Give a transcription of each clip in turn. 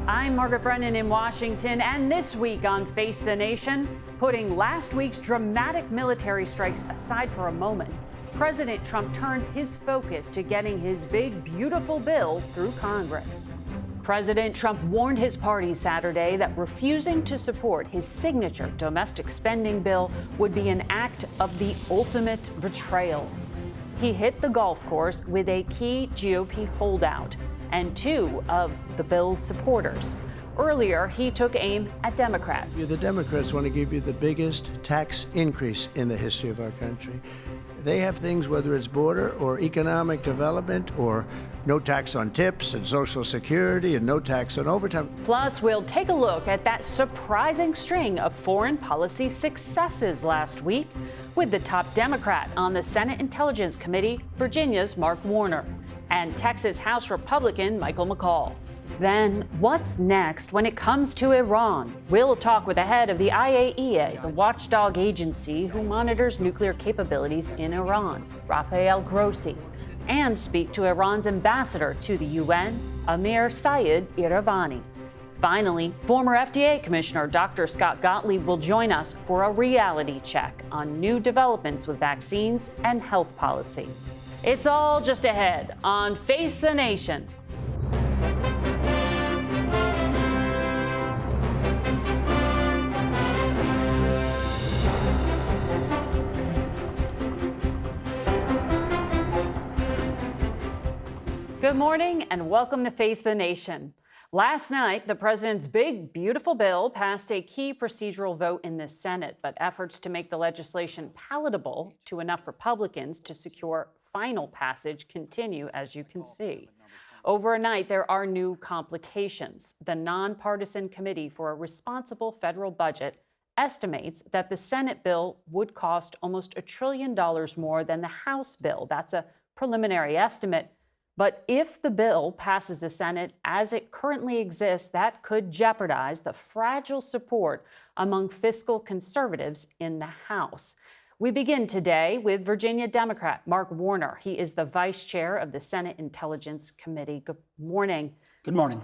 I'm Margaret Brennan in Washington, and this week on Face the Nation, putting last week's dramatic military strikes aside for a moment, President Trump turns his focus to getting his big, beautiful bill through Congress. President Trump warned his party Saturday that refusing to support his signature domestic spending bill would be an act of the ultimate betrayal. He hit the golf course with a key GOP holdout and two of the bill's supporters. Earlier, he took aim at Democrats. The Democrats want to give you the biggest tax increase in the history of our country. They have things, whether it's border or economic development or no tax on tips and Social Security and no tax on overtime. Plus, we'll take a look at that surprising string of foreign policy successes last week with the top Democrat on the Senate Intelligence Committee, Virginia's Mark Warner, and Texas House Republican Michael McCaul. Then, what's next when it comes to Iran? We'll talk with the head of the IAEA, the watchdog agency who monitors nuclear capabilities in Iran, Rafael Grossi, and speak to Iran's ambassador to the UN, Amir-Saeid Iravani. Finally, former FDA Commissioner Dr. Scott Gottlieb will join us for a reality check on new developments with vaccines and health policy. It's all just ahead on Face the Nation. Good morning and welcome to Face the Nation. Last night, the president's big, beautiful bill passed a key procedural vote in the Senate, but efforts to make the legislation palatable to enough Republicans to secure final passage continue, as you can see. Overnight, there are new complications. The Nonpartisan Committee for a Responsible Federal Budget estimates that the Senate bill would cost almost $1 trillion more than the House bill. That's a preliminary estimate. But if the bill passes the Senate as it currently exists, that could jeopardize the fragile support among fiscal conservatives in the House. We begin today with Virginia Democrat Mark Warner. He is the vice chair of the Senate Intelligence Committee. Good morning. Good morning.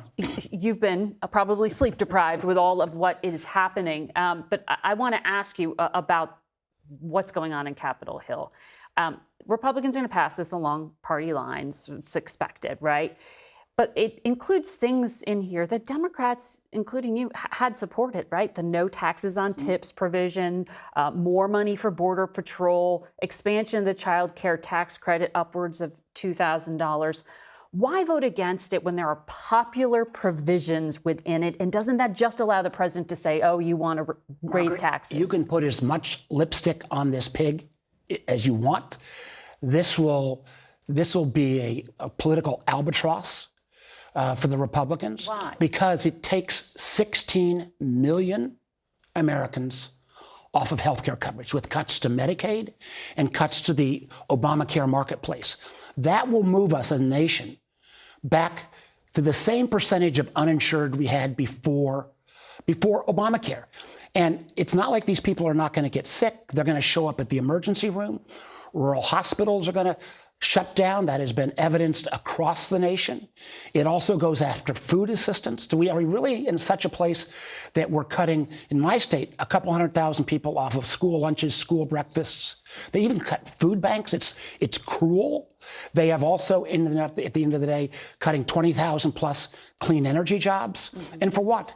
You've been probably sleep deprived with all of what is happening, but I want to ask you about what's going on in Capitol Hill. Republicans are going to pass this along party lines. It's expected, right? But it includes things in here that Democrats, including you, had supported, right? The no taxes on tips provision, more money for Border Patrol, expansion of the child care tax credit upwards of $2,000. Why vote against it when there are popular provisions within it? And doesn't that just allow the president to say, oh, you want to raise taxes? You can put as much lipstick on this pig as you want. This will be a political albatross for the Republicans. Why? Because it takes 16 million Americans off of health care coverage with cuts to Medicaid and cuts to the Obamacare marketplace. That will move us as a nation back to the same percentage of uninsured we had before Obamacare. And it's not like these people are not going to get sick. They're going to show up at the emergency room. Rural hospitals are going to shut down. That has been evidenced across the nation. It also goes after food assistance. Are we really in such a place that we're cutting, in my state, a couple 100,000 people off of school lunches, school breakfasts? They even cut food banks. It's cruel. They have also, at the end of the day, cutting 20,000 plus clean energy jobs. Mm-hmm. And for what?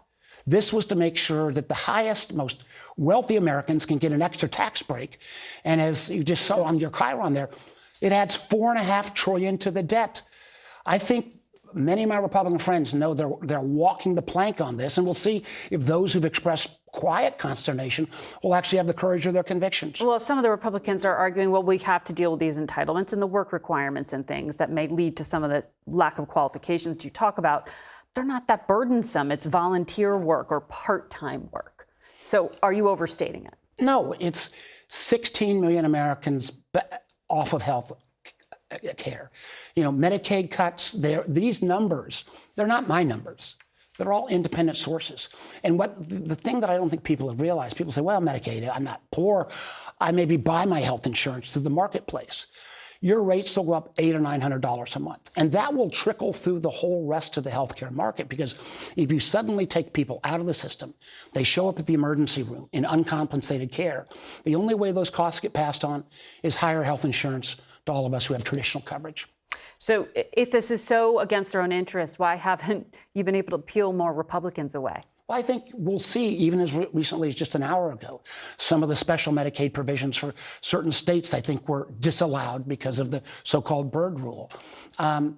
This was to make sure that the highest, most wealthy Americans can get an extra tax break. And as you just saw on your chyron there, it adds $4.5 trillion to the debt. I think many of my Republican friends know they're walking the plank on this, and we'll see if those who've expressed quiet consternation will actually have the courage of their convictions. Well, some of the Republicans are arguing, well, we have to deal with these entitlements and the work requirements and things that may lead to some of the lack of qualifications that you talk about. They're not that burdensome. It's volunteer work or part-time work. So are you overstating it? No, it's 16 million Americans off of health care. Medicaid cuts, these numbers, they're not my numbers. They're all independent sources. And the thing that I don't think people have realized, people say, well, Medicaid, I'm not poor. I maybe buy my health insurance through the marketplace. your rates will go up $800 or $900 a month. And that will trickle through the whole rest of the healthcare market, because if you suddenly take people out of the system, they show up at the emergency room in uncompensated care, the only way those costs get passed on is higher health insurance to all of us who have traditional coverage. So if this is so against their own interests, why haven't you been able to peel more Republicans away? Well, I think we'll see, even as recently as just an hour ago, some of the special Medicaid provisions for certain states, I think, were disallowed because of the so-called Byrd rule. And,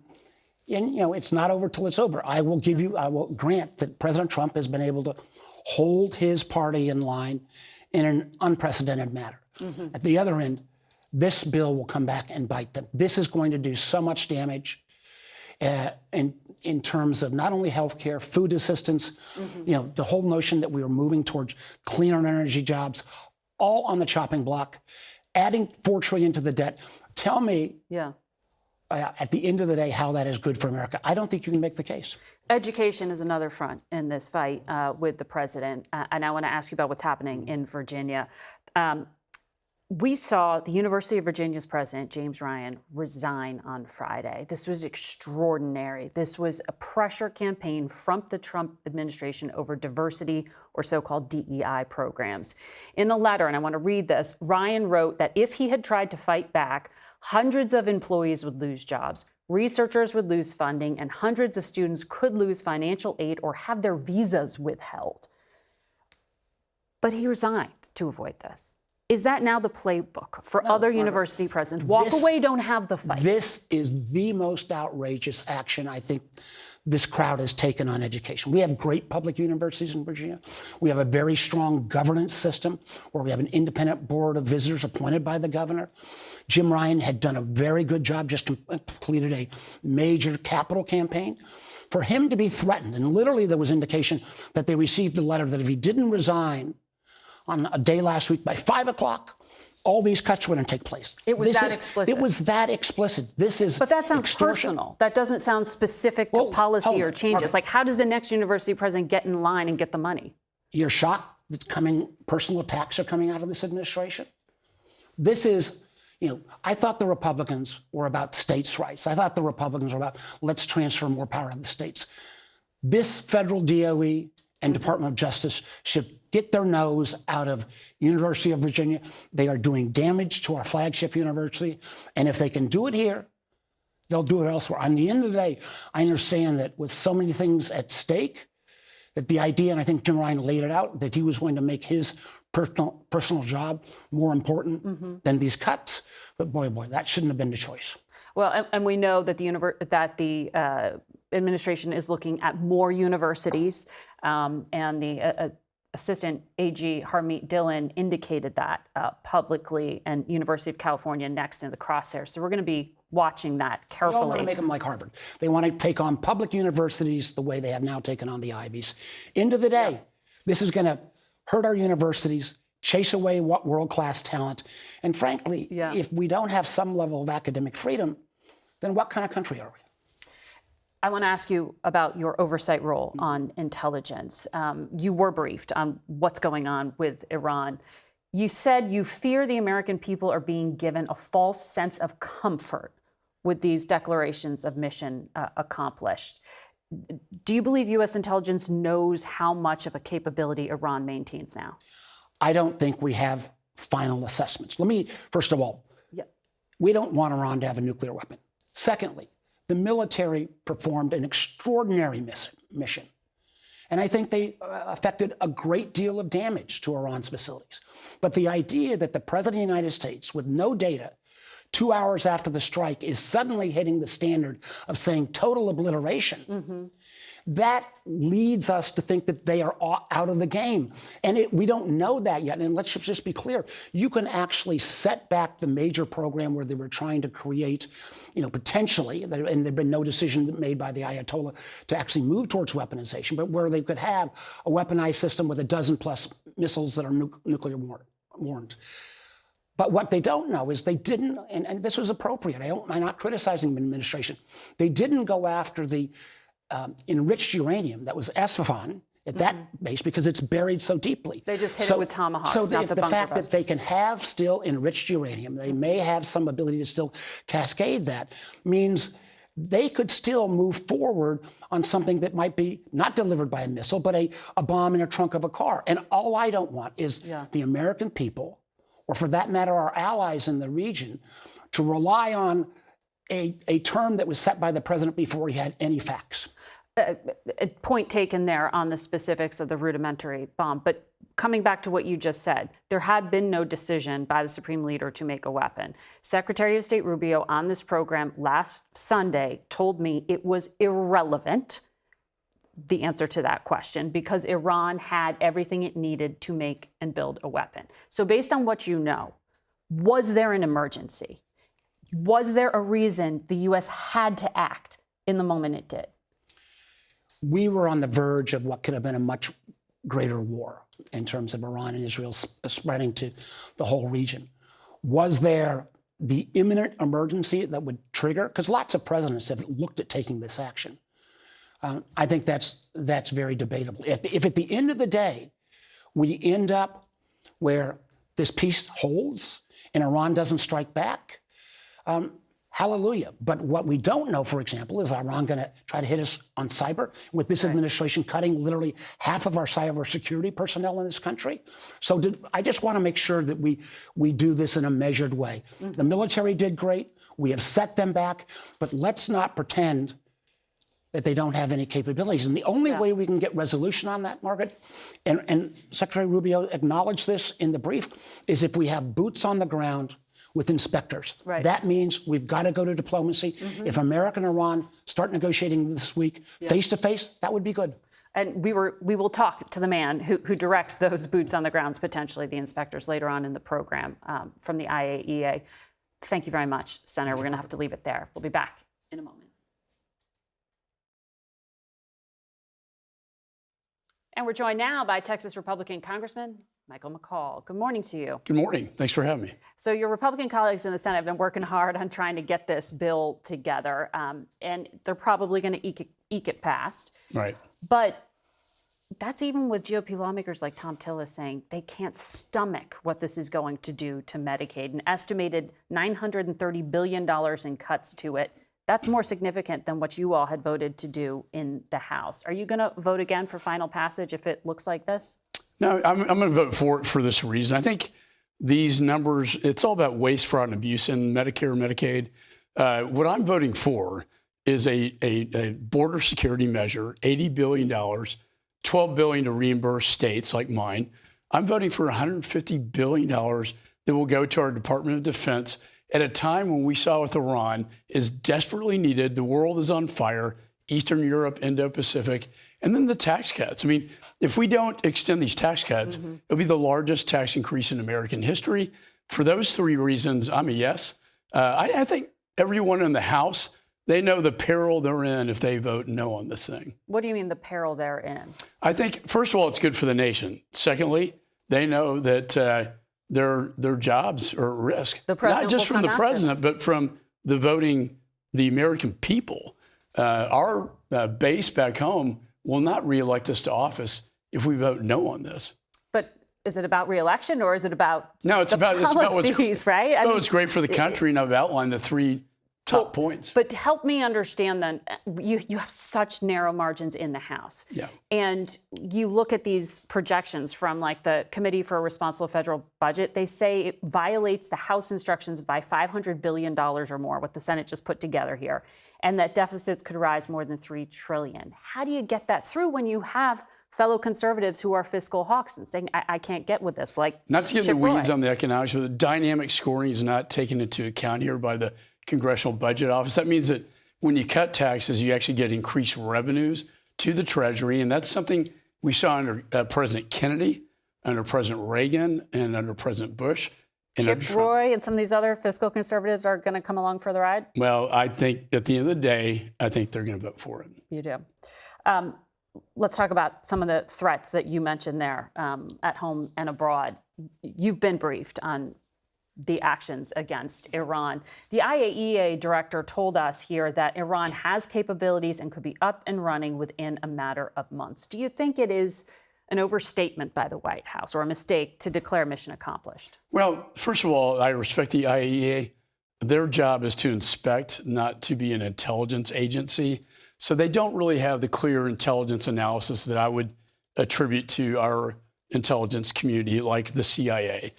it's not over till it's over. I will grant that President Trump has been able to hold his party in line in an unprecedented manner. At the other end, this bill will come back and bite them. This is going to do so much damage in terms of not only health care, food assistance, the whole notion that we are moving towards cleaner energy jobs, all on the chopping block, adding $4 trillion to the debt. Tell me, at the end of the day, how that is good for America. I don't think you can make the case. Education is another front in this fight with the president. And I want to ask you about what's happening in Virginia. We saw the University of Virginia's president, James Ryan, resign on Friday. This was extraordinary. This was a pressure campaign from the Trump administration over diversity, or so-called DEI programs. In a letter, and I want to read this, Ryan wrote that if he had tried to fight back, hundreds of employees would lose jobs, researchers would lose funding, and hundreds of students could lose financial aid or have their visas withheld. But he resigned to avoid this. Is that now the playbook for other university presidents? Walk away, don't have the fight. This is the most outrageous action I think this crowd has taken on education. We have great public universities in Virginia. We have a very strong governance system where we have an independent board of visitors appointed by the governor. Jim Ryan had done a very good job, just completed a major capital campaign. For him to be threatened, and literally there was indication that they received a letter that if he didn't resign on a day last week by 5 o'clock, all these cuts were going to take place. It was that explicit. It was that explicit. This is But that sounds extortion. personal. That doesn't sound specific to policy or changes. Margaret, Like, how does the next university president get in line and get the money? You're shocked that personal attacks are coming out of this administration? This is, I thought the Republicans were about states' rights. I thought the Republicans were about, let's transfer more power to the states. This federal DOE and Department of Justice should get their nose out of University of Virginia. They are doing damage to our flagship university. And if they can do it here, they'll do it elsewhere. On the end of the day, I understand that with so many things at stake, that the idea, and I think Jim Ryan laid it out, that he was going to make his personal job more important than these cuts. But boy, that shouldn't have been the choice. Well, and we know that the administration is looking at more universities, and the Assistant AG Harmeet Dillon indicated that publicly, and University of California next in the crosshairs. So we're going to be watching that carefully. They all want to make them like Harvard. They want to take on public universities the way they have now taken on the Ivies. End of the day, this is going to hurt our universities, chase away world-class talent. And frankly, if we don't have some level of academic freedom, then what kind of country are we? I want to ask you about your oversight role on intelligence. You were briefed on what's going on with Iran. You said you fear the American people are being given a false sense of comfort with these declarations of mission accomplished. Do you believe U.S. intelligence knows how much of a capability Iran maintains now? I don't think we have final assessments. Let me, first of all, we don't want Iran to have a nuclear weapon. Secondly, the military performed an extraordinary mission. And I think they affected a great deal of damage to Iran's facilities. But the idea that the President of the United States, with no data, 2 hours after the strike, is suddenly hitting the standard of saying total obliteration, that leads us to think that they are out of the game. And we don't know that yet. And let's just be clear. You can actually set back the major program where they were trying to create, potentially, and there had been no decision made by the Ayatollah to actually move towards weaponization, but where they could have a weaponized system with a dozen plus missiles that are nuclear warned. But what they don't know is they didn't, and this was appropriate, I'm not criticizing the administration, they didn't go after the enriched uranium that was Esfahan at that base because it's buried so deeply. They just hit it with tomahawks, So not the bunker fact busters. that they can have still enriched uranium, they may have some ability to still cascade that, means they could still move forward on something that might be not delivered by a missile, but a bomb in a trunk of a car. And all I don't want is the American people, or for that matter, our allies in the region, to rely on a term that was set by the president before he had any facts. Point taken there on the specifics of the rudimentary bomb. But coming back to what you just said, there had been no decision by the Supreme Leader to make a weapon. Secretary of State Rubio on this program last Sunday told me it was irrelevant, the answer to that question, because Iran had everything it needed to make and build a weapon. So based on what you know, was there an emergency? Was there a reason the U.S. had to act in the moment it did? We were on the verge of what could have been a much greater war in terms of Iran and Israel spreading to the whole region. Was there the imminent emergency that would trigger? Because lots of presidents have looked at taking this action. I think that's very debatable. If at the end of the day, we end up where this peace holds and Iran doesn't strike back, hallelujah. But what we don't know, for example, is Iran going to try to hit us on cyber with this administration cutting literally half of our cybersecurity personnel in this country? So I just want to make sure that we do this in a measured way. The military did great. We have set them back. But let's not pretend that they don't have any capabilities. And the only way we can get resolution on that, Margaret, and Secretary Rubio acknowledged this in the brief, is if we have boots on the ground with inspectors. Right. That means we've got to go to diplomacy. If America and Iran start negotiating this week face to face, that would be good. And we will talk to the man who directs those boots on the grounds, potentially the inspectors, later on in the program from the IAEA. Thank you very much, Senator. We're going to have to leave it there. We'll be back in a moment. And we're joined now by Texas Republican Congressman Michael McCaul. Good morning to you. Good morning. Thanks for having me. So your Republican colleagues in the Senate have been working hard on trying to get this bill together, and they're probably going to eke it past. Right. But that's even with GOP lawmakers like Tom Tillis saying they can't stomach what this is going to do to Medicaid, an estimated $930 billion in cuts to it. That's more significant than what you all had voted to do in the House. Are you going to vote again for final passage if it looks like this? No, I'm going to vote for it for this reason. I think these numbers, it's all about waste, fraud, and abuse in Medicare and Medicaid. What I'm voting for is a border security measure, $80 billion, $12 billion to reimburse states like mine. I'm voting for $150 billion that will go to our Department of Defense at a time when we saw with Iran is desperately needed. The world is on fire, Eastern Europe, Indo-Pacific, and then the tax cuts. I mean, if we don't extend these tax cuts, it'll be the largest tax increase in American history. For those three reasons, I'm a yes. I think everyone in the House, they know the peril they're in if they vote no on this thing. What do you mean the peril they're in? I think, first of all, it's good for the nation. Secondly, they know that their jobs are at risk. Not just from the president, but from the American people. Our base back home will not reelect us to office if we vote no on this. But is it about reelection or is it about it's about policies, right? I mean, it's great for the country, and I've outlined the three top points. But help me understand then, you have such narrow margins in the House. Yeah. And you look at these projections from like the Committee for a Responsible Federal Budget, they say it violates the House instructions by $500 billion or more, what the Senate just put together here, and that deficits could rise more than $3 trillion. How do you get that through when you have fellow conservatives who are fiscal hawks and saying, I can't get with this? Like, not to get in the weeds on the economics, but the dynamic scoring is not taken into account here by the Congressional Budget Office. That means that when you cut taxes, you actually get increased revenues to the Treasury. And that's something we saw under President Kennedy, under President Reagan, and under President Bush. And Chip Roy and some of these other fiscal conservatives are going to come along for the ride? Well, I think at the end of the day, I think they're going to vote for it. You do. Let's talk about some of the threats that you mentioned there at home and abroad. You've been briefed on the actions against Iran. The IAEA director told us here that Iran has capabilities and could be up and running within a matter of months. Do you think it is an overstatement by the White House or a mistake to declare mission accomplished? Well, first of all, I respect the IAEA. Their job is to inspect, not to be an intelligence agency. So they don't really have the clear intelligence analysis that I would attribute to our intelligence community, like the CIA.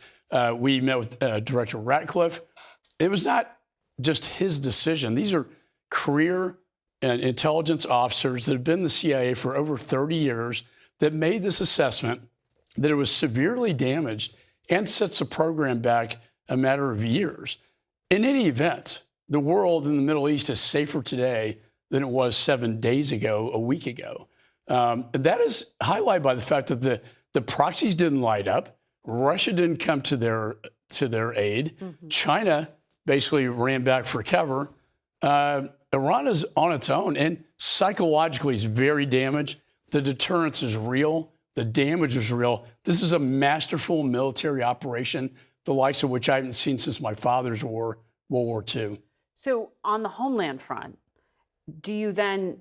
We met with Director Ratcliffe. It was not just his decision. These are career and intelligence officers that have been in the CIA for over 30 years that made this assessment that it was severely damaged and sets the program back a matter of years. In any event, the world in the Middle East is safer today than it was 7 days ago, a week ago. That is highlighted by the fact that the proxies didn't light up. Russia didn't come to their aid. China basically ran back for cover. Iran is on its own and psychologically is very damaged. The deterrence is real. The damage is real. This is a masterful military operation, the likes of which I haven't seen since my father's war, World War II. So on the homeland front, do you then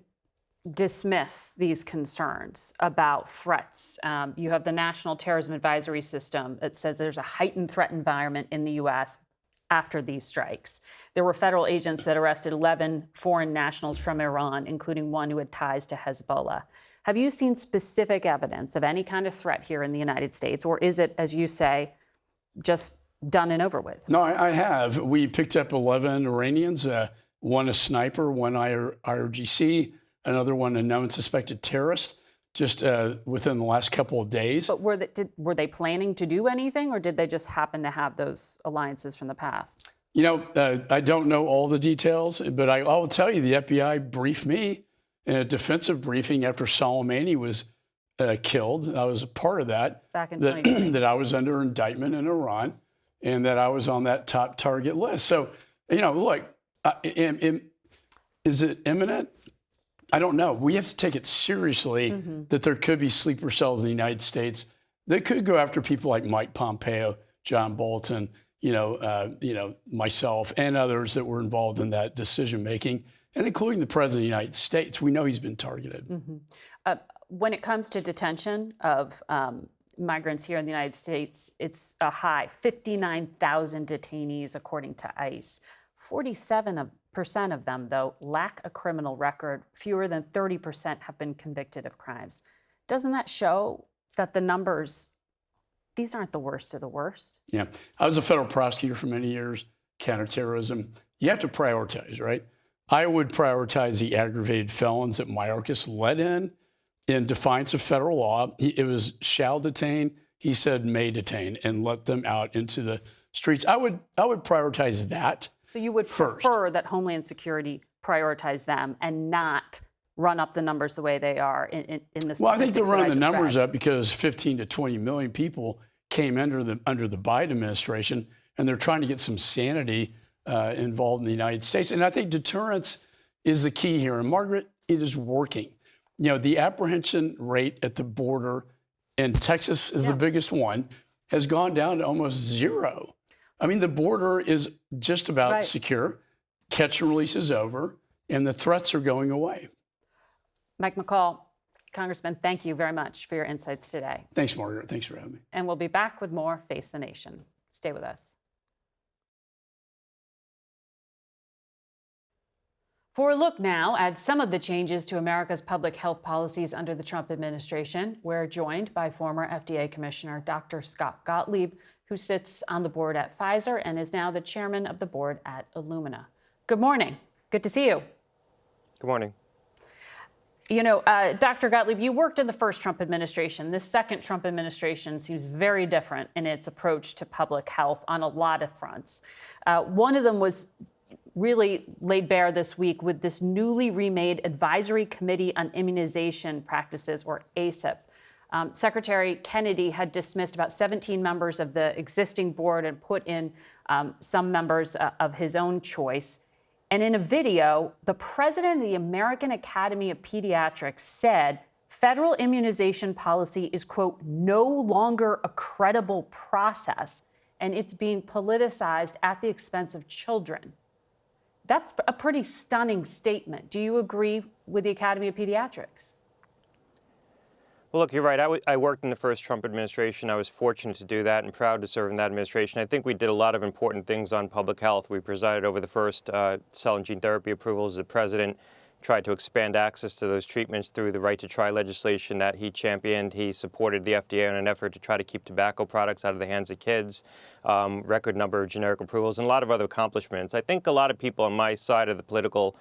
dismiss these concerns about threats? You have the National Terrorism Advisory System that says there's a heightened threat environment in the U.S. after these strikes. There were federal agents that arrested 11 foreign nationals from Iran, including one who had ties to Hezbollah. Have you seen specific evidence of any kind of threat here in the United States, or is it, as you say, just done and over with? No, I have. We picked up 11 Iranians, one a sniper, one IRGC, another one a known suspected terrorist, just within the last couple of days. But were they planning to do anything, or did they just happen to have those alliances from the past? You know, I don't know all the details, but I will tell you the FBI briefed me in a defensive briefing after Soleimani was killed. I was a part of that. Back in 2020. That I was under indictment in Iran and that I was on that top target list. So, you know, look, is it imminent? I don't know. We have to take it seriously that there could be sleeper cells in the United States that could go after people like Mike Pompeo, John Bolton, myself, and others that were involved in that decision making, and including the President of the United States. We know he's been targeted. When it comes to detention of migrants here in the United States, it's a high 59,000 detainees, according to ICE. 47% of them, though, lack a criminal record. Fewer than 30% have been convicted of crimes. Doesn't that show that the numbers, these aren't the worst of the worst? Yeah. I was a federal prosecutor for many years, counterterrorism. You have to prioritize, right? I would prioritize the aggravated felons that Mayorkas let in defiance of federal law. It was shall detain. He said may detain and let them out into the streets. I would prioritize that. So you would prefer that Homeland Security prioritize them and not run up the numbers the way they are in the statistics? Well, I think they're running the numbers up because 15 to 20 million people came under the Biden administration, and they're trying to get some sanity involved in the United States. And I think deterrence is the key here. And Margaret, it is working. You know, the apprehension rate at the border, and Texas is the biggest one, has gone down to almost zero. I mean, the border is just about secure. Catch and release is over, and the threats are going away. Mike McCaul, Congressman, thank you very much for your insights today. Thanks, Margaret. Thanks for having me. And we'll be back with more Face the Nation. Stay with us. For a look now at some of the changes to America's public health policies under the Trump administration, we're joined by former FDA Commissioner Dr. Scott Gottlieb, who sits on the board at Pfizer and is now the chairman of the board at Illumina. Good morning. Good to see you. Good morning. You know, Dr. Gottlieb, you worked in the first Trump administration. This second Trump administration seems very different in its approach to public health on a lot of fronts. One of them was really laid bare this week with this newly remade Advisory Committee on Immunization Practices, or ACIP. Secretary Kennedy had dismissed about 17 members of the existing board and put in some members of his own choice. And in a video, the president of the American Academy of Pediatrics said federal immunization policy is, quote, no longer a credible process and it's being politicized at the expense of children. That's a pretty stunning statement. Do you agree with the Academy of Pediatrics? Well, look, you're right. I worked in the first Trump administration. I was fortunate to do that and proud to serve in that administration. I think we did a lot of important things on public health. We presided over the first cell and gene therapy approvals. The president tried to expand access to those treatments through the right to try legislation that he championed. He supported the FDA in an effort to try to keep tobacco products out of the hands of kids, record number of generic approvals, and a lot of other accomplishments. I think a lot of people on my side of the political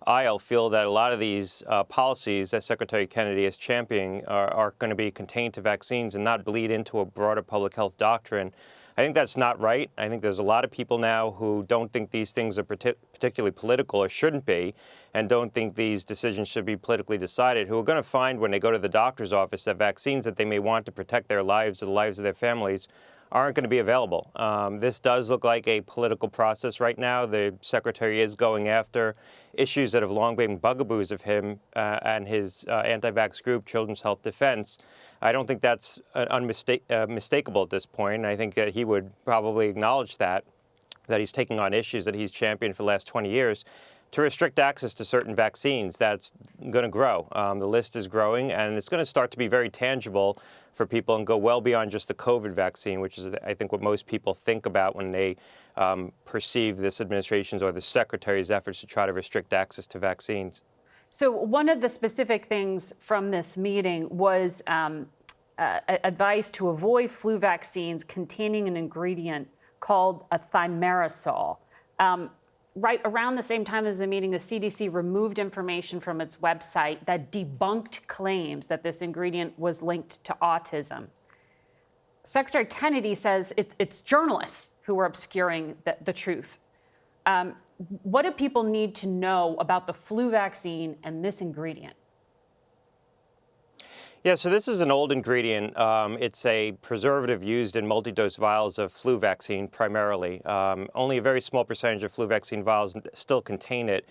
aisle feel that a lot of these policies that Secretary Kennedy is championing are going to be contained to vaccines and not bleed into a broader public health doctrine. I think that's not right. I think there's a lot of people now who don't think these things are particularly political or shouldn't be, and don't think these decisions should be politically decided, who are going to find when they go to the doctor's office that vaccines that they may want to protect their lives or the lives of their families aren't going to be available. This does look like a political process right now. The Secretary is going after issues that have long been bugaboos of him and his anti-vax group, Children's Health Defense. I don't think that's unmistakable at this point. And I think that he would probably acknowledge that he's taking on issues that he's championed for the last 20 years. To restrict access to certain vaccines, that's going to grow. The list is growing, and it's going to start to be very tangible for people and go well beyond just the COVID vaccine, which is, I think, what most people think about when they perceive this administration's or the Secretary's efforts to try to restrict access to vaccines. So one of the specific things from this meeting was advice to avoid flu vaccines containing an ingredient called a thimerosal. Right around the same time as the meeting, the CDC removed information from its website that debunked claims that this ingredient was linked to autism. Secretary Kennedy says it's journalists who are obscuring the truth. What do people need to know about the flu vaccine and this ingredient? Yeah, so this is an old ingredient. It's a preservative used in multi-dose vials of flu vaccine primarily. Only a very small percentage of flu vaccine vials still contain it.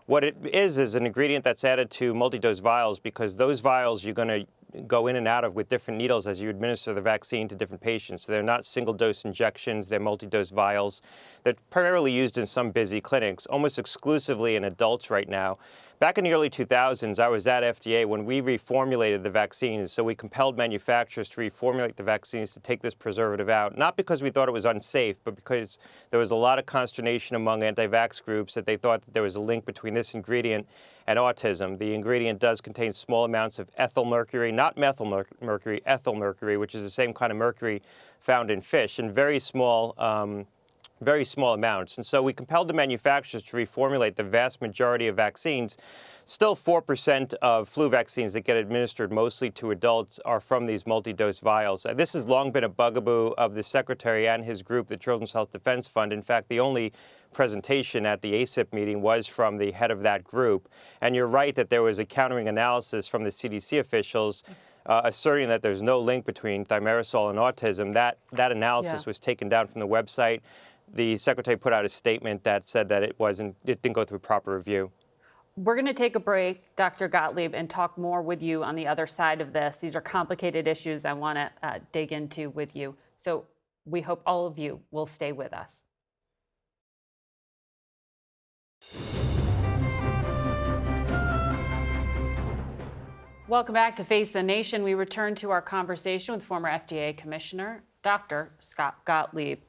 What it is an ingredient that's added to multi-dose vials because those vials you're going to go in and out of with different needles as you administer the vaccine to different patients. So they're not single-dose injections, they're multi-dose vials. They're primarily used in some busy clinics, almost exclusively in adults right now. Back in the early 2000s, I was at FDA when we reformulated the vaccines. So we compelled manufacturers to reformulate the vaccines to take this preservative out, not because we thought it was unsafe, but because there was a lot of consternation among anti-vax groups that they thought that there was a link between this ingredient and autism. The ingredient does contain small amounts of ethyl mercury, not methyl mercury, ethyl mercury, which is the same kind of mercury found in fish, and very small amounts. And so we compelled the manufacturers to reformulate the vast majority of vaccines. Still 4% of flu vaccines that get administered mostly to adults are from these multi-dose vials. This has long been a bugaboo of the Secretary and his group, the Children's Health Defense Fund. In fact, the only presentation at the ACIP meeting was from the head of that group. And you're right that there was a countering analysis from the CDC officials asserting that there's no link between thimerosal and autism. That analysis was taken down from the website. The Secretary put out a statement that said that it didn't go through proper review. We're going to take a break, Dr. Gottlieb, and talk more with you on the other side of this. These are complicated issues I want to dig into with you. So we hope all of you will stay with us. Welcome back to Face the Nation. We return to our conversation with former FDA Commissioner, Dr. Scott Gottlieb.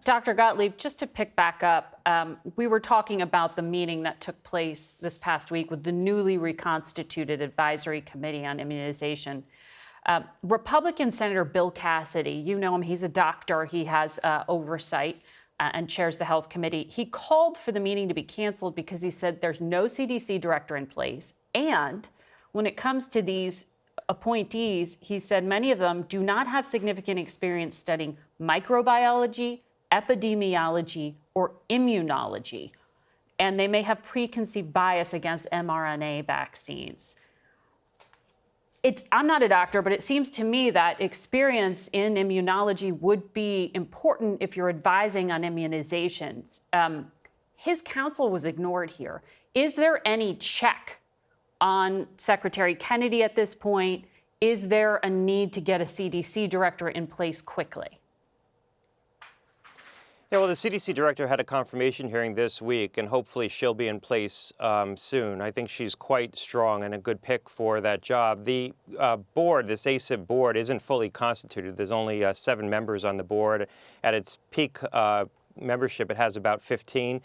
Dr. Gottlieb, just to pick back up, we were talking about the meeting that took place this past week with the newly reconstituted Advisory Committee on Immunization. Republican Senator Bill Cassidy, you know him, he's a doctor, he has oversight and chairs the Health Committee. He called for the meeting to be canceled because he said there's no CDC director in place. And when it comes to these appointees, he said many of them do not have significant experience studying microbiology, epidemiology, or immunology, and they may have preconceived bias against mRNA vaccines. I'm not a doctor, but it seems to me that experience in immunology would be important if you're advising on immunizations. His counsel was ignored here. Is there any check on Secretary Kennedy at this point? Is there a need to get a CDC director in place quickly? Yeah, well, the CDC director had a confirmation hearing this week, and hopefully she'll be in place soon. I think she's quite strong and a good pick for that job. The board, this ACIP board, isn't fully constituted. There's only 7 members on the board. At its peak membership, it has about 15.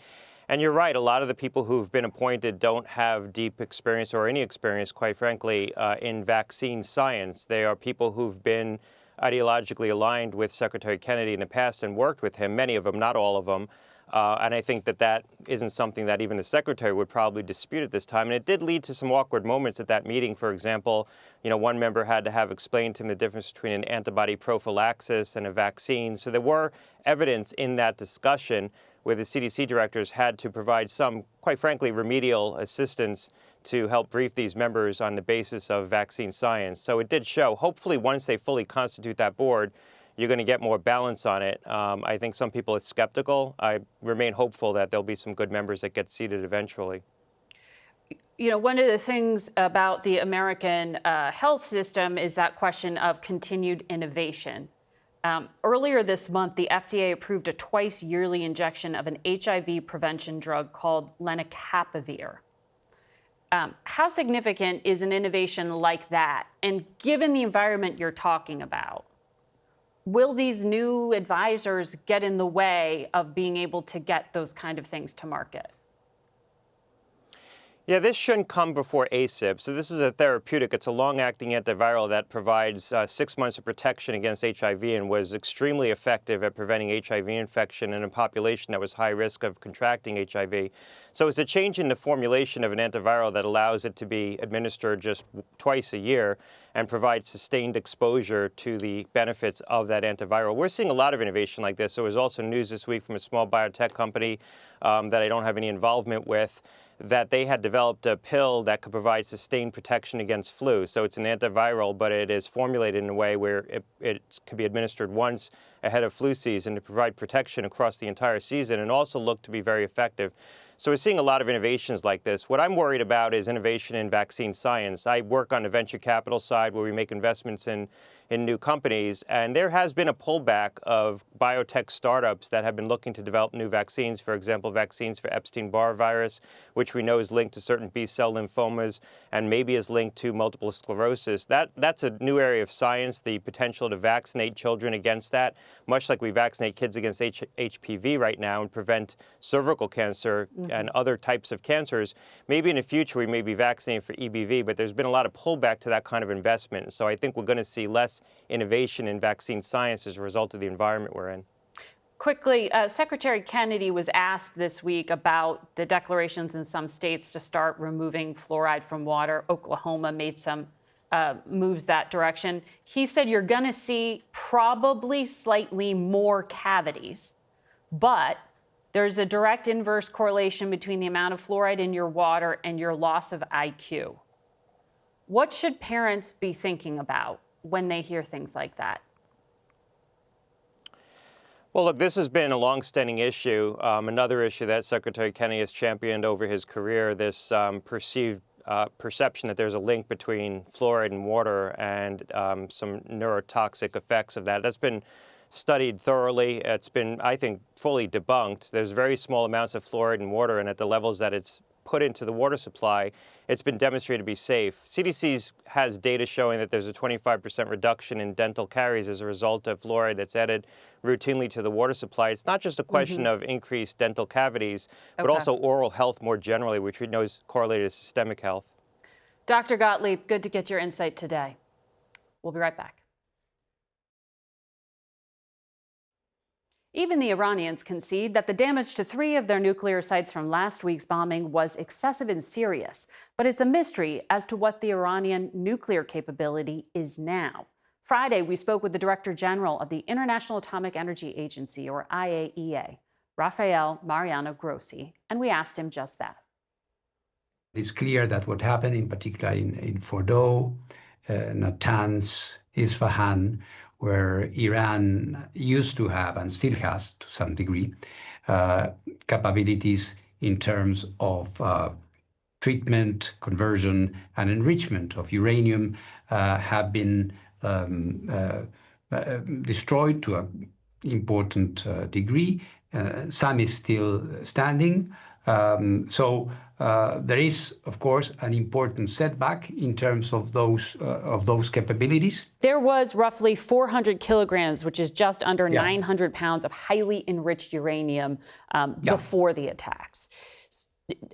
And you're right, a lot of the people who've been appointed don't have deep experience or any experience, quite frankly, in vaccine science. They are people who've been ideologically aligned with Secretary Kennedy in the past and worked with him, many of them, not all of them. And I think that that isn't something that even the secretary would probably dispute at this time. And it did lead to some awkward moments at that meeting. For example, one member had to have explained to him the difference between an antibody prophylaxis and a vaccine. So there were evidence in that discussion where the CDC directors had to provide some, quite frankly, remedial assistance to help brief these members on the basis of vaccine science. So it did show, hopefully once they fully constitute that board, you're going to get more balance on it. I think some people are skeptical. I remain hopeful that there'll be some good members that get seated eventually. One of the things about the American health system is that question of continued innovation. Earlier this month, the FDA approved a twice-yearly injection of an HIV prevention drug called lenacapavir. How significant is an innovation like that? And given the environment you're talking about, will these new advisors get in the way of being able to get those kind of things to market? Yeah, this shouldn't come before ACIP. So this is a therapeutic. It's a long-acting antiviral that provides 6 months of protection against HIV and was extremely effective at preventing HIV infection in a population that was high risk of contracting HIV. So it's a change in the formulation of an antiviral that allows it to be administered just twice a year and provide sustained exposure to the benefits of that antiviral. We're seeing a lot of innovation like this. There was also news this week from a small biotech company that I don't have any involvement with, that they had developed a pill that could provide sustained protection against flu. So it's an antiviral, but it is formulated in a way where it could be administered once ahead of flu season to provide protection across the entire season and also look to be very effective. So we're seeing a lot of innovations like this. What I'm worried about is innovation in vaccine science. I work on the venture capital side where we make investments in new companies, and there has been a pullback of biotech startups that have been looking to develop new vaccines, for example, vaccines for Epstein-Barr virus, which we know is linked to certain B-cell lymphomas and maybe is linked to multiple sclerosis. That's a new area of science, the potential to vaccinate children against that, much like we vaccinate kids against HPV right now and prevent cervical cancer and other types of cancers. Maybe in the future we may be vaccinating for EBV, but there's been a lot of pullback to that kind of investment. So I think we're going to see less innovation in vaccine science as a result of the environment we're in. Quickly, Secretary Kennedy was asked this week about the declarations in some states to start removing fluoride from water. Oklahoma made some moves that direction. He said you're going to see probably slightly more cavities, but there's a direct inverse correlation between the amount of fluoride in your water and your loss of IQ. What should parents be thinking about when they hear things like that? Well, look, this has been a long-standing issue. Another issue that Secretary Kennedy has championed over his career, this perceived perception that there's a link between fluoride in water and some neurotoxic effects of that. That's been studied thoroughly. It's been, I think, fully debunked. There's very small amounts of fluoride in water, and at the levels that it's put into the water supply, it's been demonstrated to be safe. CDC has data showing that there's a 25% reduction in dental caries as a result of fluoride that's added routinely to the water supply. It's not just a question of increased dental cavities, but also oral health more generally, which we know is correlated to systemic health. Dr. Gottlieb, good to get your insight today. We'll be right back. Even the Iranians concede that the damage to 3 of their nuclear sites from last week's bombing was excessive and serious, but it's a mystery as to what the Iranian nuclear capability is now. Friday, we spoke with the Director General of the International Atomic Energy Agency, or IAEA, Rafael Mariano Grossi, and we asked him just that. It's clear that what happened, in particular in Fordow, Natanz, Isfahan, where Iran used to have and still has to some degree capabilities in terms of treatment, conversion, and enrichment of uranium have been destroyed to an important degree. Some is still standing. So there is, of course, an important setback in terms of those capabilities. There was roughly 400 kilograms, which is just under 900 pounds of highly enriched uranium before the attacks.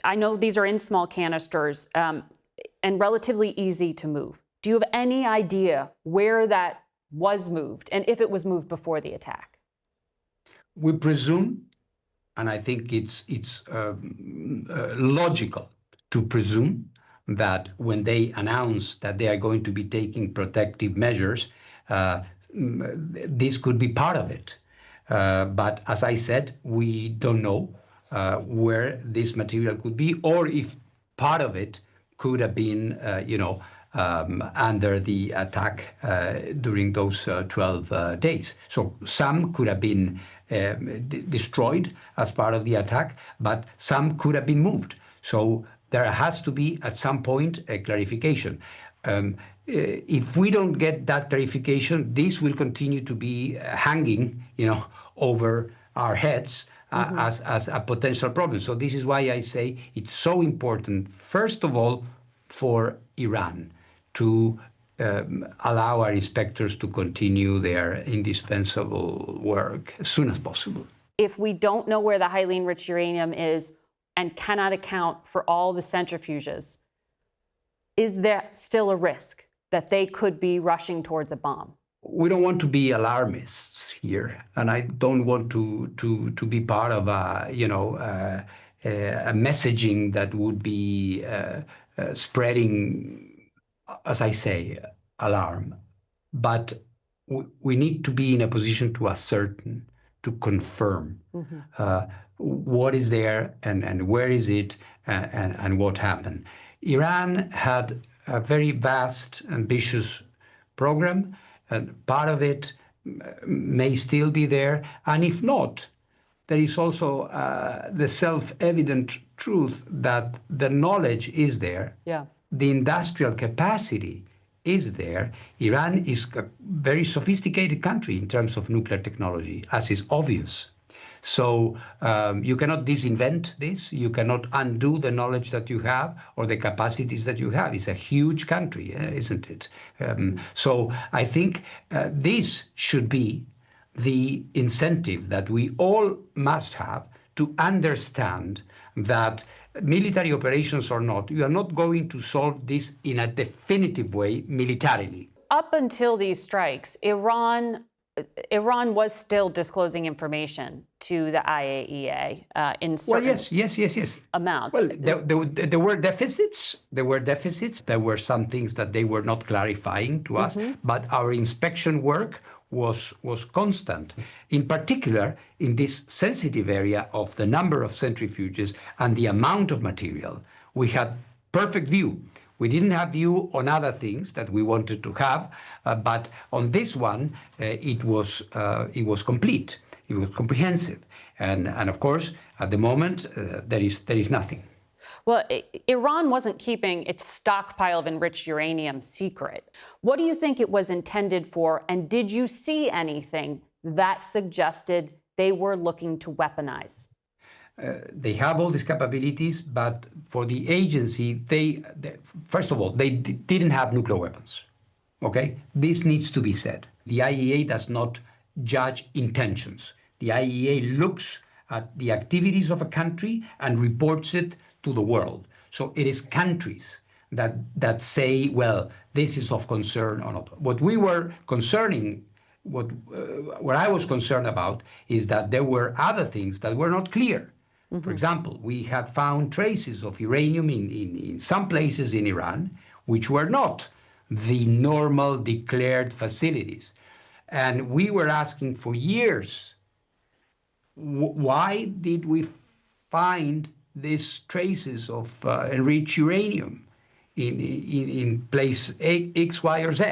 I know these are in small canisters and relatively easy to move. Do you have any idea where that was moved and if it was moved before the attack? We presume, and I think it's logical to presume that when they announce that they are going to be taking protective measures, this could be part of it. But as I said, we don't know where this material could be, or if part of it could have been, under the attack during those 12 days. So some could have been destroyed as part of the attack, but some could have been moved. So there has to be, at some point, a clarification. If we don't get that clarification, this will continue to be hanging, over our heads as a potential problem. So this is why I say it's so important, first of all, for Iran to allow our inspectors to continue their indispensable work as soon as possible. If we don't know where the highly enriched uranium is and cannot account for all the centrifuges, is there still a risk that they could be rushing towards a bomb? We don't want to be alarmists here, and I don't want to be part of a messaging that would be spreading, as I say, alarm. But we need to be in a position to ascertain, to confirm what is there and where is it and what happened. Iran had a very vast, ambitious program, and part of it may still be there. And if not, there is also the self-evident truth that the knowledge is there. Yeah. The industrial capacity is there. Iran is a very sophisticated country in terms of nuclear technology, as is obvious. So you cannot disinvent this. You cannot undo the knowledge that you have or the capacities that you have. It's a huge country, isn't it? So I think this should be the incentive that we all must have to understand that military operations or not, you are not going to solve this in a definitive way militarily. Up until these strikes, Iran was still disclosing information to the IAEA in certain amounts. Well, there were deficits. There were some things that they were not clarifying to us, but our inspection work was constant. In particular, in this sensitive area of the number of centrifuges and the amount of material, we had perfect view. We didn't have view on other things that we wanted to have, but on this one, it was complete. It was comprehensive, and of course, at the moment, there is nothing. Well, Iran wasn't keeping its stockpile of enriched uranium secret. What do you think it was intended for, and did you see anything that suggested they were looking to weaponize? They have all these capabilities, but for the agency, they first of all, they didn't have nuclear weapons. Okay? This needs to be said. The IAEA does not judge intentions. The IAEA looks at the activities of a country and reports it to the world. So it is countries that say, well, this is of concern or not. What we were concerning, what I was concerned about is that there were other things that were not clear. For example, we had found traces of uranium in some places in Iran, which were not the normal declared facilities. And we were asking for years, why did we find these traces of enriched uranium in place X, Y, or Z?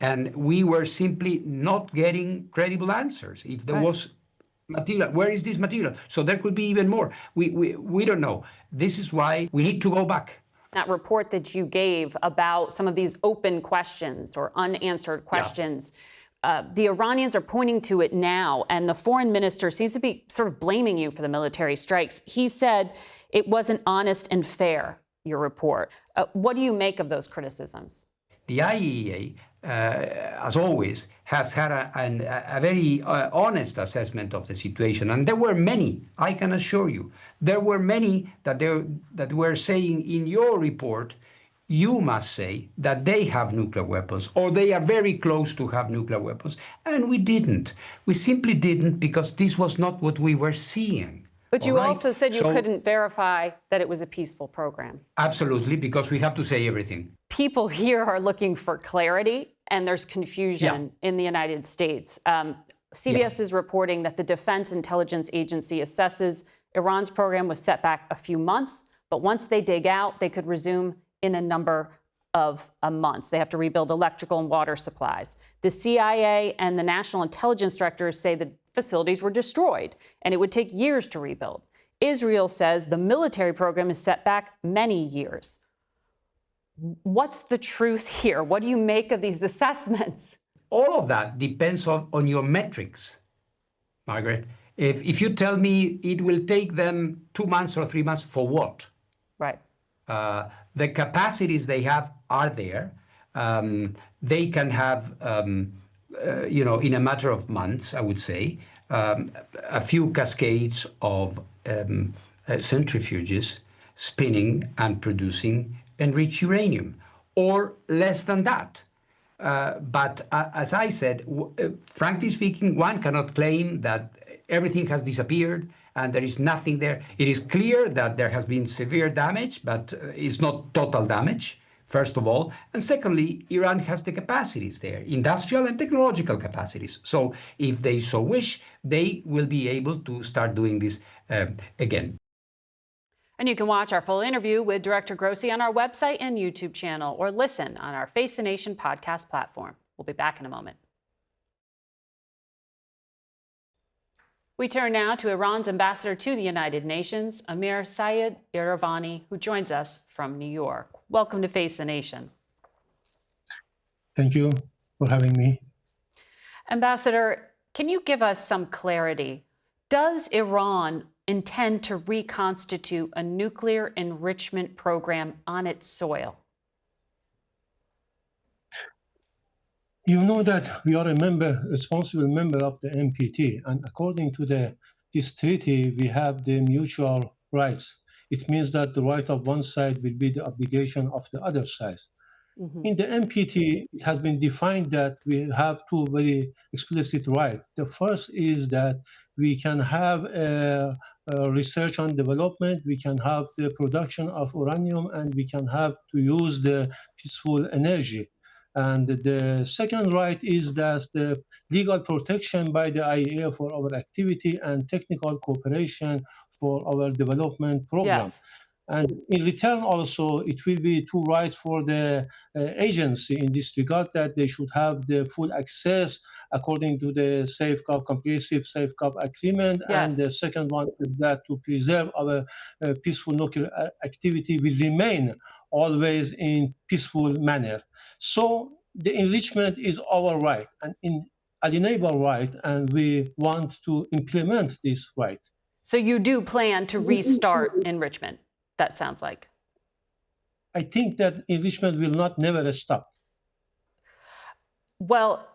And we were simply not getting credible answers. If there was material, where is this material? So there could be even more. We don't know. This is why we need to go back. That report that you gave about some of these open questions or unanswered questions, The Iranians are pointing to it now, and the foreign minister seems to be sort of blaming you for the military strikes. He said it wasn't honest and fair, your report. What do you make of those criticisms? The IAEA, as always, has had a very honest assessment of the situation. And there were many, I can assure you, there were many that were saying in your report, you must say that they have nuclear weapons or they are very close to have nuclear weapons. And we didn't. We simply didn't because this was not what we were seeing. But you also said you couldn't verify that it was a peaceful program. Absolutely, because we have to say everything. People here are looking for clarity, and there's confusion in the United States. CBS is reporting that the Defense Intelligence Agency assesses Iran's program was set back a few months, but once they dig out, they could resume in a number of months. They have to rebuild electrical and water supplies. The CIA and the National Intelligence Directors say the facilities were destroyed, and it would take years to rebuild. Israel says the military program is set back many years. What's the truth here? What do you make of these assessments? All of that depends on your metrics, Margaret. If you tell me it will take them 2 months or 3 months, for what? Right. The capacities they have are there. They can have, in a matter of months, I would say, a few cascades of centrifuges spinning and producing enriched uranium, or less than that. But as I said, frankly speaking, one cannot claim that everything has disappeared and there is nothing there. It is clear that there has been severe damage, but it's not total damage, first of all. And secondly, Iran has the capacities there, industrial and technological capacities. So if they so wish, they will be able to start doing this again. And you can watch our full interview with Director Grossi on our website and YouTube channel, or listen on our Face the Nation podcast platform. We'll be back in a moment. We turn now to Iran's ambassador to the United Nations, Amir-Saeid Iravani, who joins us from New York. Welcome to Face the Nation. Thank you for having me. Ambassador, can you give us some clarity? Does Iran intend to reconstitute a nuclear enrichment program on its soil? You know that we are a responsible member of the NPT, and according to this treaty, we have the mutual rights. It means that the right of one side will be the obligation of the other side. Mm-hmm. In the NPT, it has been defined that we have two very explicit rights. The first is that we can have research and development, we can have the production of uranium, and we can have to use the peaceful energy. And the second right is that the legal protection by the IAEA for our activity and technical cooperation for our development program. Yes. And in return also, it will be two rights for the agency in this regard, that they should have the full access according to the comprehensive safeguard agreement. Yes. And the second one is that to preserve our peaceful nuclear activity will remain always in peaceful manner. So the enrichment is our right, an inalienable right, and we want to implement this right. So you do plan to restart enrichment, that sounds like. I think that enrichment will not never stop. Well,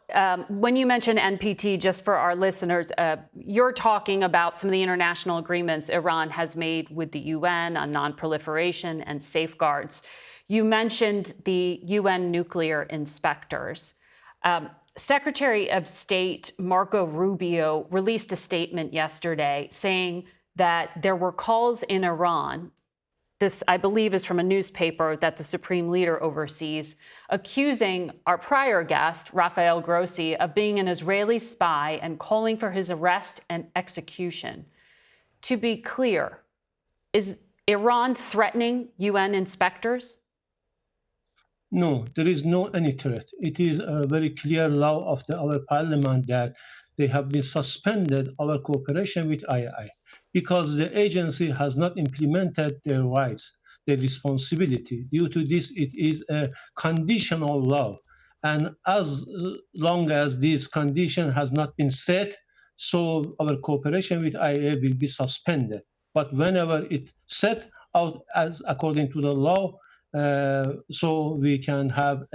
when you mention NPT, just for our listeners, you're talking about some of the international agreements Iran has made with the UN on non-proliferation and safeguards. You mentioned the UN nuclear inspectors. Secretary of State Marco Rubio released a statement yesterday saying that there were calls in Iran, this I believe is from a newspaper that the supreme leader oversees, accusing our prior guest, Rafael Grossi, of being an Israeli spy and calling for his arrest and execution. To be clear, is Iran threatening UN inspectors? No, there is no any threat. It is a very clear law of our parliament that they have been suspended our cooperation with IAEA because the agency has not implemented their rights, their responsibility. Due to this, it is a conditional law. And as long as this condition has not been set, so our cooperation with IAEA will be suspended. But whenever it's set out as according to the law, so we can have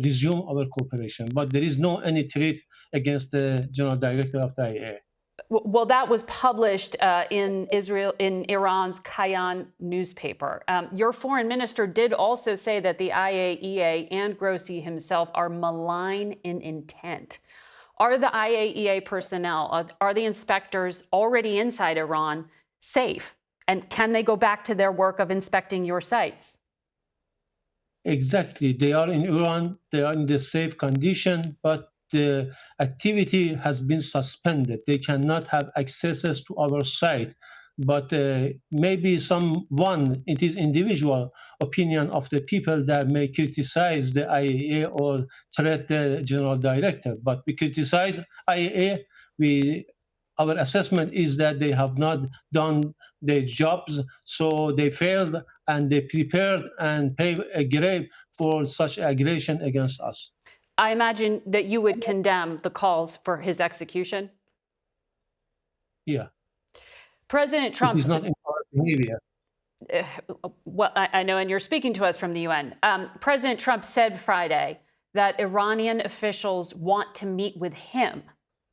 resume our cooperation. But there is no any threat against the General Director of the IAEA. Well, that was published in Iran's Kayan newspaper. Your foreign minister did also say that the IAEA and Grossi himself are malign in intent. Are the IAEA personnel, are the inspectors already inside Iran safe? And can they go back to their work of inspecting your sites? Exactly. They are in Iran. They are in the safe condition, but the activity has been suspended. They cannot have accesses to our site. But maybe it is individual opinion of the people that may criticize the IAEA or threat the General Director. But we criticize IAEA. Our assessment is that they have not done their jobs, so they failed and they prepared and paved a grave for such aggression against us. I imagine that you would condemn the calls for his execution? Yeah. President Trump... It is not in our behavior. Well, I know, and you're speaking to us from the UN. President Trump said Friday that Iranian officials want to meet with him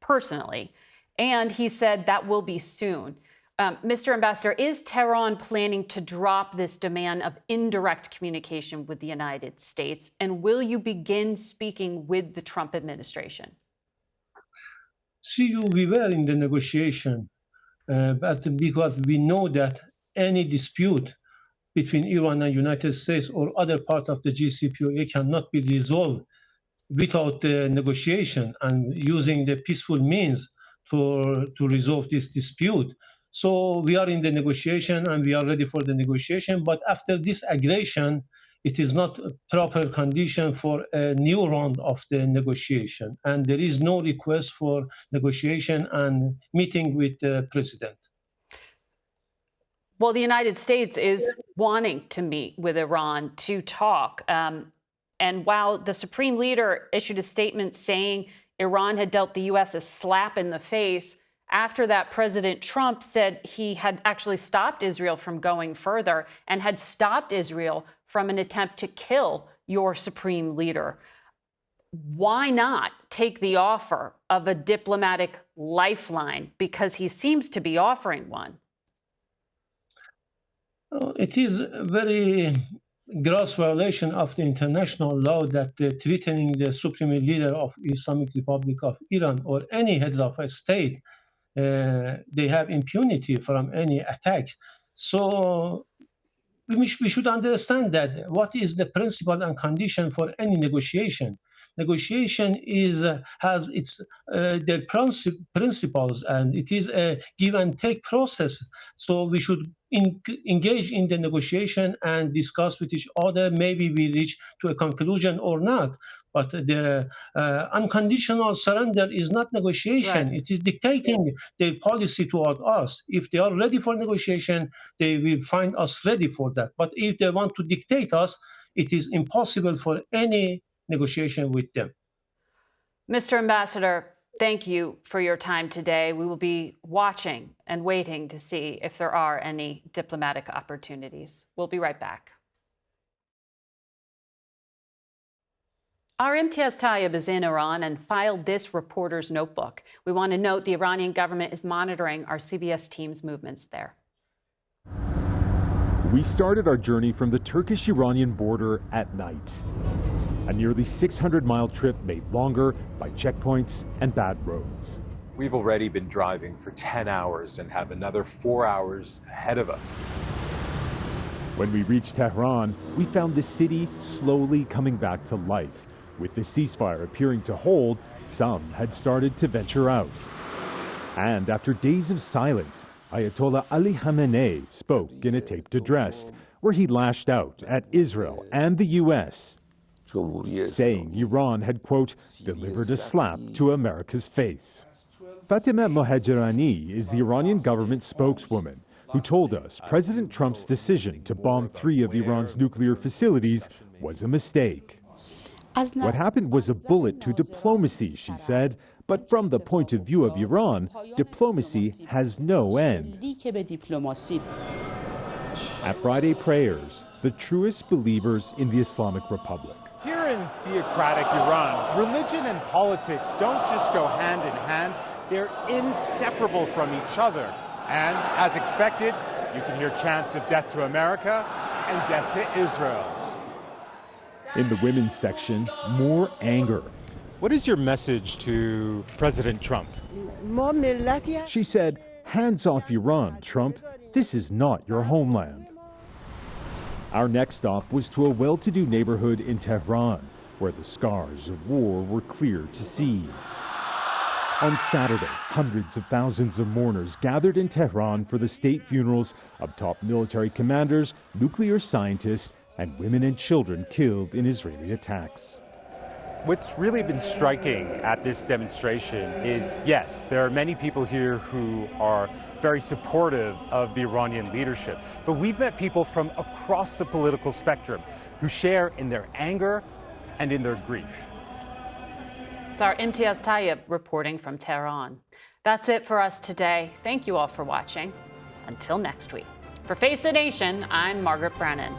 personally, and he said that will be soon. Mr. Ambassador, is Tehran planning to drop this demand of indirect communication with the United States? And will you begin speaking with the Trump administration? See, we were in the negotiation, but because we know that any dispute between Iran and United States or other part of the JCPOA cannot be resolved without the negotiation and using the peaceful means to resolve this dispute. So we are in the negotiation and we are ready for the negotiation. But after this aggression, it is not a proper condition for a new round of the negotiation. And there is no request for negotiation and meeting with the president. Well, the United States is wanting to meet with Iran to talk. And while the Supreme Leader issued a statement saying Iran had dealt the U.S. a slap in the face, after that, President Trump said he had actually stopped Israel from going further and had stopped Israel from an attempt to kill your Supreme Leader. Why not take the offer of a diplomatic lifeline? Because he seems to be offering one. It is a very gross violation of the international law that threatening the Supreme Leader of Islamic Republic of Iran or any head of a state, they have impunity from any attack. So we should understand that what is the principle and condition for any negotiation. Negotiation has its their principles, and it is a give and take process. So we should engage in the negotiation and discuss with each other. Maybe we reach to a conclusion or not. But the unconditional surrender is not negotiation. Right. It is dictating their policy toward us. If they are ready for negotiation, they will find us ready for that. But if they want to dictate us, it is impossible for any negotiation with them. Mr. Ambassador, thank you for your time today. We will be watching and waiting to see if there are any diplomatic opportunities. We'll be right back. Our Imtiaz Tayyib is in Iran and filed this reporter's notebook. We want to note the Iranian government is monitoring our CBS team's movements there. We started our journey from the Turkish-Iranian border at night. A nearly 600-mile trip made longer by checkpoints and bad roads. We've already been driving for 10 hours and have another 4 hours ahead of us. When we reached Tehran, we found the city slowly coming back to life. With the ceasefire appearing to hold, some had started to venture out. And after days of silence, Ayatollah Ali Khamenei spoke in a taped address where he lashed out at Israel and the U.S., saying Iran had, quote, delivered a slap to America's face. Fatemeh Mohajerani is the Iranian government spokeswoman who told us President Trump's decision to bomb 3 of Iran's nuclear facilities was a mistake. What happened was a bullet to diplomacy, she said. But from the point of view of Iran, diplomacy has no end. At Friday prayers, the truest believers in the Islamic Republic. Here in theocratic Iran, religion and politics don't just go hand in hand, they're inseparable from each other. And as expected, you can hear chants of death to America and death to Israel. In the women's section, more anger. What is your message to President Trump? She said, "Hands off Iran, Trump. This is not your homeland." Our next stop was to a well-to-do neighborhood in Tehran, where the scars of war were clear to see. On Saturday, hundreds of thousands of mourners gathered in Tehran for the state funerals of top military commanders, nuclear scientists, and women and children killed in Israeli attacks. What's really been striking at this demonstration is, yes, there are many people here who are very supportive of the Iranian leadership, but we've met people from across the political spectrum who share in their anger and in their grief. It's our Imtiaz Tayyib reporting from Tehran. That's it for us today. Thank you all for watching. Until next week. For Face the Nation, I'm Margaret Brennan.